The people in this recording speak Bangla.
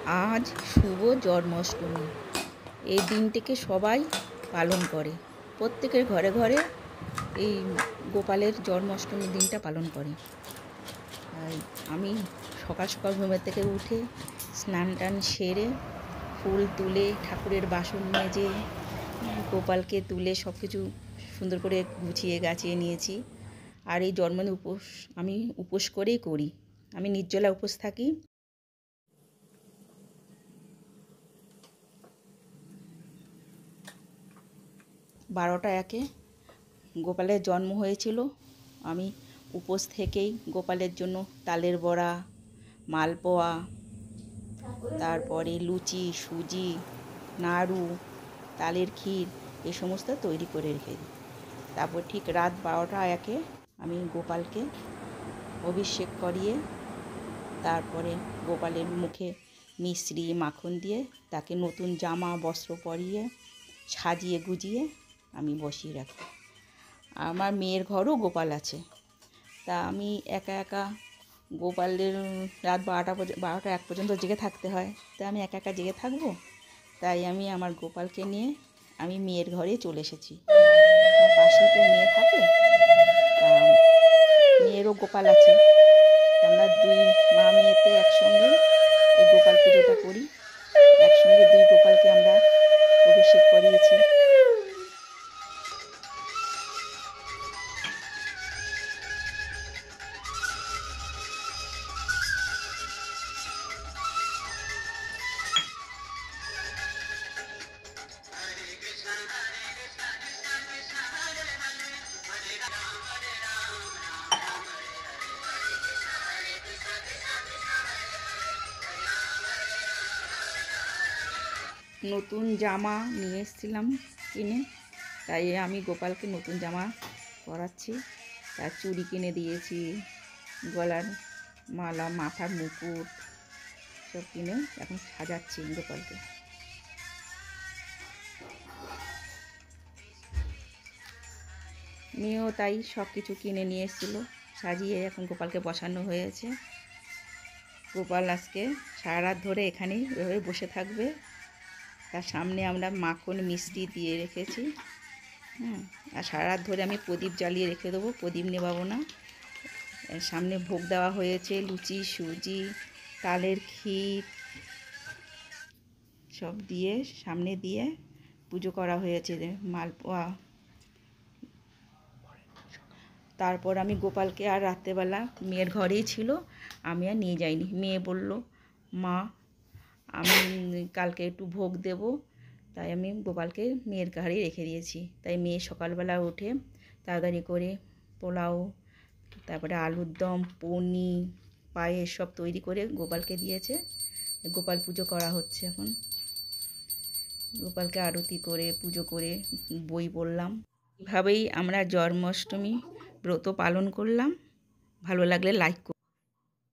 আজ শুভ জন্মাষ্টমী। এই দিনটিকে সবাই পালন করে, প্রত্যেকের ঘরে ঘরে এই গোপালের জন্মাষ্টমীর দিনটা পালন করে। আমি সকাল সকাল ঘুমের থেকে উঠে স্নান টান সেরে ফুল তুলে ঠাকুরের বাসন মেজে গোপালকে তুলে সব কিছু সুন্দর করে গুছিয়ে গাছিয়ে নিয়েছি। আর এই জন্মদিন আমি উপোস করেই করি। আমি নির্জলা উপোস থাকি। 12টা 1-এ গোপালের জন্ম হয়েছিল। আমি উপোস থেকেই গোপালের জন্য তালের বড়া, মালপোয়া, তারপরে লুচি, সুজি, নাড়ু, তালের ক্ষীর এই সমস্ত তৈরি করে রেখে দিই। তারপর ঠিক রাত 12টা 1-এ আমি গোপালকে অভিষেক করিয়ে তারপরে গোপালের মুখে মিশ্রি মাখন দিয়ে তাকে নতুন জামা বস্ত্র পরিয়ে সাজিয়ে গুজিয়ে আমি বসিয়ে রাখি। আমার মেয়ের ঘরেও গোপাল আছে, তা আমি একা একা গোপালের রাত 12টা 1 পর্যন্ত জেগে থাকতে হয়, তাই আমি একা একা জেগে থাকবো। তাই আমি আমার গোপালকে নিয়ে আমি মেয়ের ঘরে চলে এসেছি। আমার পাশেই তো মেয়ে থাকে, তা মেয়েরও গোপাল আছে। আমরা 2 মা মেয়েতে একসঙ্গে এই গোপাল পুজোটা করি। একসঙ্গে 2 গোপালকে আমরা অভিষেক করিয়েছি। নতুন জামা নিয়ে এসেছিলাম কিনে, তাই আমি গোপালকে নতুন জামা পরাচ্ছি। তার চুড়ি কিনে দিয়েছি, গলার মালা, মাথার মুকুট সব কিনে এখন সাজাচ্ছি গোপালকে। মেয়েও তাই সব কিছু কিনে নিয়ে এসেছিলো, সাজিয়ে এখন গোপালকে বসানো হয়েছে। গোপাল আজকে সারা রাত ধরে এখানেই এভাবে বসে থাকবে। তার সামনে আমরা মাখন মিষ্টি দিয়ে রেখেছি। আর সারা রাত ধরে আমি প্রদীপ জ্বালিয়ে রেখে দেবো, প্রদীপ নেবাবো না। সামনে ভোগ দেওয়া হয়েছে, লুচি, সুজি, তালের ক্ষীর সব দিয়ে সামনে দিয়ে পুজো করা হয়েছে, মালপোয়া। তারপর আমি গোপালকে আর রাত্রেবেলা মেয়ের ঘরেই ছিল, আমি আর নিয়ে যাইনি। মেয়ে বলল, মা আমি কালকে একটু ভোগ দেব, তাই আমি গোপালকে মেয়ের ঘরেই রেখে দিয়েছি। তাই মেয়ে সকালবেলা উঠে তাড়াতাড়ি করে পোলাও, তারপরে আলুর দম, পনির, পায়েস সব তৈরি করে গোপালকে দিয়েছে। গোপাল পুজো করা হচ্ছে এখন। গোপালকে আরতি করে পুজো করে বই পড়লাম। এভাবেই আমরা জন্মাষ্টমী ব্রত পালন করলাম। ভালো লাগলে লাইক করুন।